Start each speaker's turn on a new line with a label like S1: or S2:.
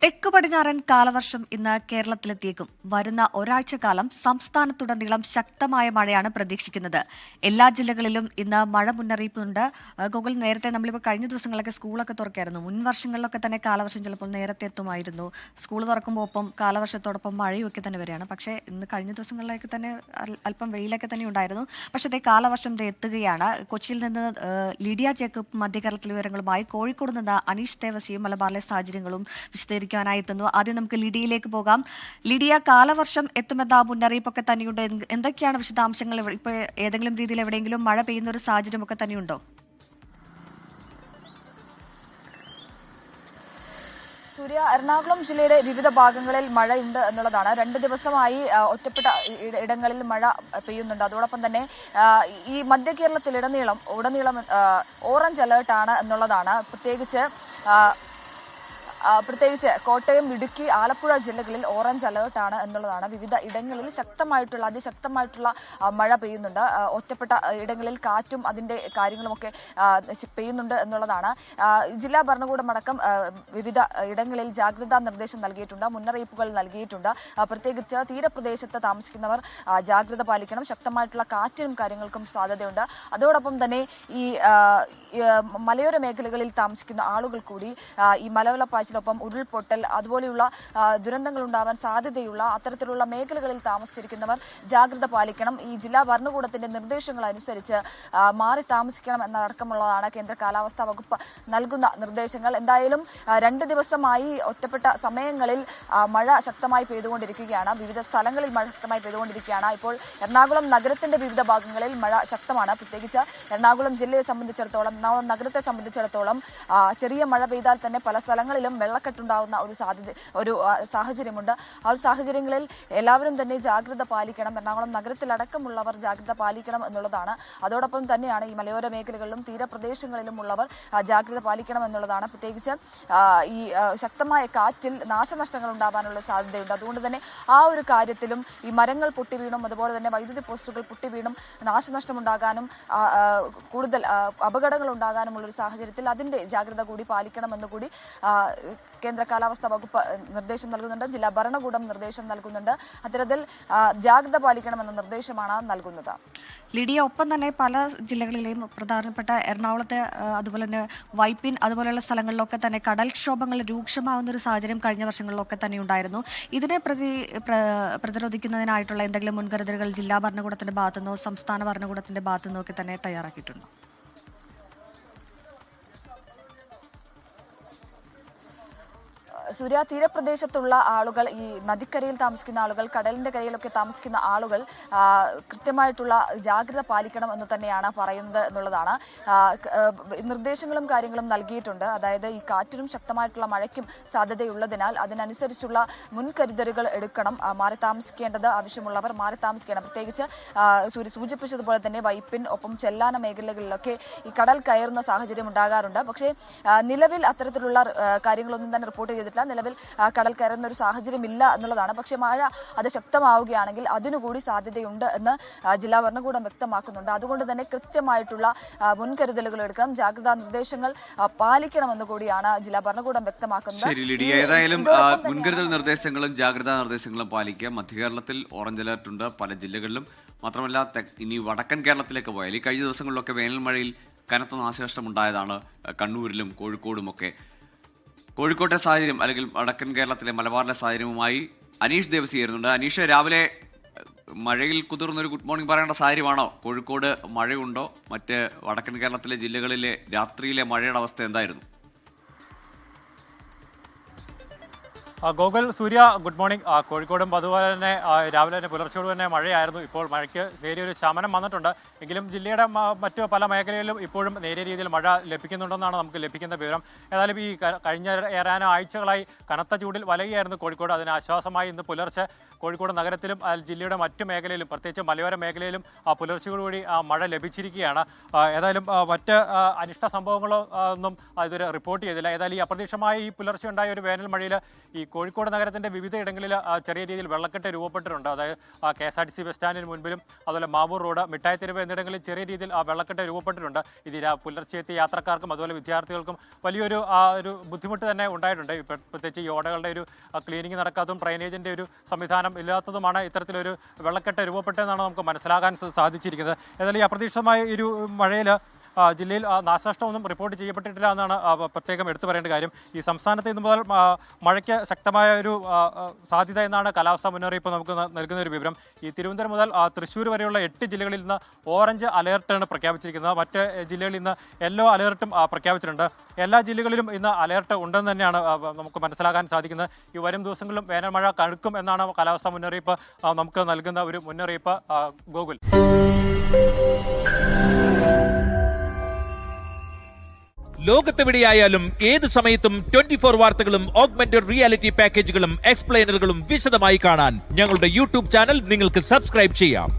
S1: തെക്കു പടിഞ്ഞാറൻ കാലവർഷം ഇന്ന് കേരളത്തിലെത്തിയേക്കും. വരുന്ന ഒരാഴ്ചക്കാലം സംസ്ഥാനത്തുടനീളം ശക്തമായ മഴയാണ് പ്രതീക്ഷിക്കുന്നത്. എല്ലാ ജില്ലകളിലും ഇന്ന് മഴ മുന്നറിയിപ്പുണ്ട്. ഗൂഗിൾ നേരത്തെ നമ്മളിപ്പോൾ കഴിഞ്ഞ ദിവസങ്ങളൊക്കെ സ്കൂളൊക്കെ തുറക്കായിരുന്നു. മുൻ വർഷങ്ങളിലൊക്കെ തന്നെ കാലവർഷം ചിലപ്പോൾ നേരത്തെ എത്തുമായിരുന്നു. സ്കൂൾ തുറക്കുമ്പോൾ ഒപ്പം കാലവർഷത്തോടൊപ്പം മഴയൊക്കെ തന്നെ വരികയാണ്. പക്ഷേ ഇന്ന് കഴിഞ്ഞ ദിവസങ്ങളിലേക്ക് തന്നെ അല്പം വെയിലൊക്കെ തന്നെ ഉണ്ടായിരുന്നു. പക്ഷേ അതേ കാലവർഷം എത്തുകയാണ്. കൊച്ചിയിൽ നിന്ന് ലിഡിയ ജേക്കബ് മധ്യകേരളത്തിലെ വിവരങ്ങളുമായി, കോഴിക്കോട് നിന്ന് അനീഷ് ദേവസിയും മലബാറിലെ സാഹചര്യങ്ങളും വിശദീകരിക്കാനായി എത്തുന്നു. ആദ്യം നമുക്ക് ലിഡിയയിലേക്ക് പോകാം. ലിഡിയ, കാലവർഷം എത്തുമെന്ന മുന്നറിയിപ്പൊക്കെ തന്നെയുണ്ട്. എന്തൊക്കെയാണ് വിശദാംശങ്ങൾ? ഇപ്പോൾ ഏതെങ്കിലും രീതിയിൽ എവിടെയെങ്കിലും മഴ പെയ്യുന്ന ഒരു സാഹചര്യമൊക്കെ തന്നെയുണ്ടോ?
S2: സൂര്യ, എറണാകുളം ജില്ലയുടെ വിവിധ ഭാഗങ്ങളിൽ മഴയുണ്ട് എന്നുള്ളതാണ്. 2 ദിവസമായി ഒറ്റപ്പെട്ട ഇടങ്ങളിൽ മഴ പെയ്യുന്നുണ്ട്. അതോടൊപ്പം തന്നെ ഈ മധ്യ കേരളത്തിലുടനീളം ഓറഞ്ച് അലേർട്ടാണ് എന്നുള്ളതാണ്. പ്രത്യേകിച്ച് കോട്ടയം, ഇടുക്കി, ആലപ്പുഴ ജില്ലകളിൽ ഓറഞ്ച് അലേർട്ടാണ് എന്നുള്ളതാണ്. വിവിധ ഇടങ്ങളിൽ അതിശക്തമായിട്ടുള്ള മഴ പെയ്യുന്നുണ്ട്. ഒറ്റപ്പെട്ട ഇടങ്ങളിൽ കാറ്റും അതിന്റെ കാര്യങ്ങളുമൊക്കെ പെയ്യുന്നുണ്ട് എന്നുള്ളതാണ്. ജില്ലാ ഭരണകൂടം അടക്കം വിവിധ ഇടങ്ങളിൽ ജാഗ്രതാ നിർദ്ദേശം നൽകിയിട്ടുണ്ട്, മുന്നറിയിപ്പുകൾ നൽകിയിട്ടുണ്ട്. പ്രത്യേകിച്ച് തീരപ്രദേശത്ത് താമസിക്കുന്നവർ ജാഗ്രത പാലിക്കണം. ശക്തമായിട്ടുള്ള കാറ്റിനും കാര്യങ്ങൾക്കും സാധ്യതയുണ്ട്. അതോടൊപ്പം തന്നെ ഈ മലയോര മേഖലകളിൽ താമസിക്കുന്ന ആളുകൾ കൂടി ഈ മലവെള്ളപ്പാച്ചിലൊപ്പം ഉരുൾപൊട്ടൽ അതുപോലെയുള്ള ദുരന്തങ്ങൾ ഉണ്ടാവാൻ സാധ്യതയുള്ള അത്തരത്തിലുള്ള മേഖലകളിൽ താമസിച്ചിരിക്കുന്നവർ ജാഗ്രത പാലിക്കണം. ഈ ജില്ലാ ഭരണകൂടത്തിന്റെ നിർദ്ദേശങ്ങൾ അനുസരിച്ച് മാറി താമസിക്കണം എന്നടക്കമുള്ളതാണ് കേന്ദ്ര കാലാവസ്ഥാ വകുപ്പ് നൽകുന്ന നിർദ്ദേശങ്ങൾ. എന്തായാലും 2 ദിവസമായി ഒറ്റപ്പെട്ട സമയങ്ങളിൽ മഴ ശക്തമായി പെയ്തുകൊണ്ടിരിക്കുകയാണ്. വിവിധ സ്ഥലങ്ങളിൽ മഴ ശക്തമായി പെയ്തുകൊണ്ടിരിക്കുകയാണ്. ഇപ്പോൾ എറണാകുളം നഗരത്തിന്റെ വിവിധ ഭാഗങ്ങളിൽ മഴ ശക്തമാണ്. പ്രത്യേകിച്ച് എറണാകുളം ജില്ലയെ സംബന്ധിച്ചിടത്തോളം, എറണാകുളം നഗരത്തെ സംബന്ധിച്ചിടത്തോളം ചെറിയ മഴ പെയ്താൽ തന്നെ പല സ്ഥലങ്ങളിലും വെള്ളക്കെട്ടുണ്ടാവുന്ന ഒരു സാഹചര്യമുണ്ട്. ആ ഒരു സാഹചര്യങ്ങളിൽ എല്ലാവരും തന്നെ ജാഗ്രത പാലിക്കണം. എറണാകുളം നഗരത്തിലടക്കമുള്ളവർ ജാഗ്രത പാലിക്കണം എന്നുള്ളതാണ്. അതോടൊപ്പം തന്നെയാണ് ഈ മലയോര മേഖലകളിലും തീരപ്രദേശങ്ങളിലും ഉള്ളവർ ജാഗ്രത പാലിക്കണം എന്നുള്ളതാണ്. പ്രത്യേകിച്ച് ഈ ശക്തമായ കാറ്റിൽ നാശനഷ്ടങ്ങൾ ഉണ്ടാവാനുള്ള സാധ്യതയുണ്ട്. അതുകൊണ്ട് തന്നെ ആ ഒരു കാര്യത്തിലും ഈ മരങ്ങൾ പൊട്ടിവീണും അതുപോലെ തന്നെ വൈദ്യുതി പോസ്റ്റുകൾ പൊട്ടിവീണും നാശനഷ്ടമുണ്ടാകാനും കൂടുതൽ അപകടങ്ങൾ ഉണ്ടാകാനുമുള്ള ഒരു സാഹചര്യത്തിൽ അതിന്റെ ജാഗ്രത കൂടി പാലിക്കണമെന്ന് കൂടി കേന്ദ്ര കാലാവസ്ഥാ വകുപ്പ് നിർദ്ദേശം നൽകുന്നുണ്ട്. ജില്ലാ ഭരണകൂടം നിർദ്ദേശം നൽകുന്നുണ്ട്. അത്തരത്തിൽ ജാഗ്രത പാലിക്കണമെന്ന നിർദ്ദേശമാണ് നൽകുന്നത്.
S1: ലിഡിയ, ഒപ്പം തന്നെ പല ജില്ലകളിലെയും പ്രധാനപ്പെട്ട എറണാകുളത്തെ അതുപോലെ തന്നെ വൈപ്പിൻ അതുപോലെയുള്ള സ്ഥലങ്ങളിലൊക്കെ തന്നെ കടൽക്ഷോഭങ്ങൾ രൂക്ഷമാവുന്ന ഒരു സാഹചര്യം കഴിഞ്ഞ വർഷങ്ങളിലൊക്കെ തന്നെ ഉണ്ടായിരുന്നു. ഇതിനെ പ്രതിരോധിക്കുന്നതിനായിട്ടുള്ള എന്തെങ്കിലും മുൻകരുതലുകൾ ജില്ലാ ഭരണകൂടത്തിന്റെ ഭാഗത്തുനിന്നോ സംസ്ഥാന ഭരണകൂടത്തിന്റെ ഭാഗത്തുനിന്നോ ഒക്കെ തന്നെ തയ്യാറാക്കിയിട്ടുണ്ടോ?
S2: സൂര്യ, തീരപ്രദേശത്തുള്ള ആളുകൾ, ഈ നദിക്കരയിൽ താമസിക്കുന്ന ആളുകൾ, കടലിന്റെ കരയിലൊക്കെ താമസിക്കുന്ന ആളുകൾ കൃത്യമായിട്ടുള്ള ജാഗ്രത പാലിക്കണം എന്ന് തന്നെയാണ് പറയുന്നത് എന്നുള്ളതാണ്. നിർദ്ദേശങ്ങളും കാര്യങ്ങളും നൽകിയിട്ടുണ്ട്. അതായത് ഈ കാറ്റിനും ശക്തമായിട്ടുള്ള മഴയ്ക്കും സാധ്യതയുള്ളതിനാൽ അതിനനുസരിച്ചുള്ള മുൻകരുതലുകൾ എടുക്കണം. മാറി താമസിക്കേണ്ടത് ആവശ്യമുള്ളവർ മാറി താമസിക്കണം. പ്രത്യേകിച്ച് സൂര്യ സൂചിപ്പിച്ചതുപോലെ തന്നെ വൈപ്പിൻ ഒപ്പം ചെല്ലാന മേഖലകളിലൊക്കെ ഈ കടൽ കയറുന്ന സാഹചര്യം ഉണ്ടാകാറുണ്ട്. പക്ഷേ നിലവിൽ അത്തരത്തിലുള്ള കാര്യങ്ങളൊന്നും തന്നെ റിപ്പോർട്ട് ചെയ്തിട്ടില്ല. നിലവിൽ കടൽ കയറുന്ന ഒരു സാഹചര്യം ഇല്ല എന്നുള്ളതാണ്. പക്ഷേ മഴ അത് ശക്തമാവുകയാണെങ്കിൽ അതിനുകൂടി സാധ്യതയുണ്ട് എന്ന് ജില്ലാ ഭരണകൂടം വ്യക്തമാക്കുന്നുണ്ട്. അതുകൊണ്ട് തന്നെ കൃത്യമായിട്ടുള്ള മുൻകരുതലുകൾ എടുക്കണം, ജാഗ്രതാ നിർദ്ദേശങ്ങൾ പാലിക്കണമെന്ന് കൂടിയാണ് ജില്ലാ ഭരണകൂടം വ്യക്തമാക്കുന്നത്.
S3: ഏതായാലും മുൻകരുതൽ നിർദ്ദേശങ്ങളും ജാഗ്രതാ നിർദ്ദേശങ്ങളും പാലിക്കുക. മധ്യകേരളത്തിൽ ഓറഞ്ച് അലർട്ട് ഉണ്ട് പല ജില്ലകളിലും. മാത്രമല്ല ഇനി വടക്കൻ കേരളത്തിലേക്ക് പോയാൽ ഈ കഴിഞ്ഞ ദിവസങ്ങളിലൊക്കെ വേനൽ മഴയിൽ കനത്ത നാശനഷ്ടം ഉണ്ടായതാണ് കണ്ണൂരിലും കോഴിക്കോടുമൊക്കെ. കോഴിക്കോട്ടെ സാഹചര്യം അല്ലെങ്കിൽ വടക്കൻ കേരളത്തിലെ മലബാറിലെ സാഹചര്യവുമായി അനീഷ് ദേവസി ചേരുന്നുണ്ട്. അനീഷ്, രാവിലെ മഴയിൽ കുതിർന്നൊരു ഗുഡ് മോർണിംഗ് പറയേണ്ട സാഹചര്യമാണോ? കോഴിക്കോട് മഴയുണ്ടോ? മറ്റ് വടക്കൻ കേരളത്തിലെ ജില്ലകളിലെ രാത്രിയിലെ മഴയുടെ അവസ്ഥ എന്തായിരുന്നു?
S4: ഗോകുൽ, സൂര്യ, ഗുഡ് മോർണിംഗ്. കോഴിക്കോടും അതുപോലെ തന്നെ രാവിലെ തന്നെ പുലർച്ചയോട് തന്നെ മഴയായിരുന്നു. ഇപ്പോൾ മഴയ്ക്ക് നേരിയൊരു ശമനം വന്നിട്ടുണ്ട്. എങ്കിലും ജില്ലയുടെ മറ്റു പല മേഖലകളിലും ഇപ്പോഴും നേരിയ രീതിയിൽ മഴ ലഭിക്കുന്നുണ്ടെന്നാണ് നമുക്ക് ലഭിക്കുന്ന വിവരം. ഏതായാലും ഈ കഴിഞ്ഞ ഏതാനും ആഴ്ചകളായി കനത്ത ചൂടിൽ വലയുകയായിരുന്നു കോഴിക്കോട്. അതിന് ആശ്വാസമായി ഇന്ന് പുലർച്ചെ കോഴിക്കോട് നഗരത്തിലും ജില്ലയുടെ മറ്റു മേഖലയിലും പ്രത്യേകിച്ച് മലയോര മേഖലയിലും പുലർച്ചയോടുകൂടി മഴ ലഭിച്ചിരിക്കുകയാണ്. ഏതായാലും മറ്റ് അനിഷ്ട സംഭവങ്ങളോ ഒന്നും ഇതുവരെ റിപ്പോർട്ട് ചെയ്തില്ല. ഏതായാലും ഈ അപ്രതീക്ഷിതമായി ഈ പുലർച്ചെ ഉണ്ടായ ഒരു വേനൽ മഴയിൽ ഈ കോഴിക്കോട് നഗരത്തിന്റെ വിവിധ ഇടങ്ങളിൽ ചെറിയ രീതിയിൽ വെള്ളക്കെട്ട് രൂപപ്പെട്ടിട്ടുണ്ട്. അതായത് KSRTC ബസ് സ്റ്റാൻഡിന് മുൻപിലും അതുപോലെ മാവൂർ റോഡ്, മിഠായിത്തെരുവ് എന്നിടങ്ങളിൽ ചെറിയ രീതിയിൽ വെള്ളക്കെട്ട് രൂപപ്പെട്ടിട്ടുണ്ട്. ഇത് പുലർച്ചെ എത്തിയ യാത്രക്കാർക്കും അതുപോലെ വിദ്യാർത്ഥികൾക്കും വലിയൊരു ഒരു ബുദ്ധിമുട്ട് തന്നെ ഉണ്ടായിട്ടുണ്ട്. പ്രത്യേകിച്ച് ഈ ഓടകളുടെ ഒരു ക്ലീനിങ് നടക്കാത്തതും ഡ്രെയിനേജിന്റെ ഒരു സംവിധാനം ഇല്ലാത്തതുമാണ് ഇത്തരത്തിലൊരു വെള്ളക്കെട്ട് രൂപപ്പെട്ടതെന്നാണ് നമുക്ക് മനസ്സിലാക്കാൻ സാധിച്ചിരിക്കുന്നത്. ഏതായാലും ഈ അപ്രതീക്ഷിതമായ ഒരു മഴയിൽ ജില്ലയിൽ നാശനഷ്ടമൊന്നും റിപ്പോർട്ട് ചെയ്യപ്പെട്ടിട്ടില്ല എന്നാണ് പ്രത്യേകം എടുത്തു പറയേണ്ട കാര്യം. ഈ സംസ്ഥാനത്ത് ഇന്നു മുതൽ മഴയ്ക്ക് ശക്തമായ ഒരു സാധ്യത എന്നാണ് കാലാവസ്ഥാ മുന്നറിയിപ്പ് നമുക്ക് നൽകുന്ന ഒരു വിവരം. ഈ തിരുവനന്തപുരം മുതൽ തൃശ്ശൂർ വരെയുള്ള 8 ജില്ലകളിൽ നിന്ന് ഓറഞ്ച് അലേർട്ടാണ് പ്രഖ്യാപിച്ചിരിക്കുന്നത്. മറ്റ് ജില്ലകളിൽ ഇന്ന് യെല്ലോ അലേർട്ടും പ്രഖ്യാപിച്ചിട്ടുണ്ട്. എല്ലാ ജില്ലകളിലും ഇന്ന് അലേർട്ട് ഉണ്ടെന്ന് തന്നെയാണ് നമുക്ക് മനസ്സിലാക്കാൻ സാധിക്കുന്നത്. ഈ വരും ദിവസങ്ങളിലും വേനൽമഴ കടുക്കും എന്നാണ് കാലാവസ്ഥാ മുന്നറിയിപ്പ് നമുക്ക് നൽകുന്ന ഒരു മുന്നറിയിപ്പ്. ഗോകുൽ.
S5: ലോകത്തെവിടെയായാലും ഏത് സമയത്തും 24 വാർത്തകളും ഓഗ്മെന്റഡ് റിയാലിറ്റി പാക്കേജുകളും എക്സ്പ്ലെയിനറുകളും വിശദമായി കാണാൻ ഞങ്ങളുടെ യൂട്യൂബ് ചാനൽ നിങ്ങൾക്ക് സബ്സ്ക്രൈബ് ചെയ്യാം.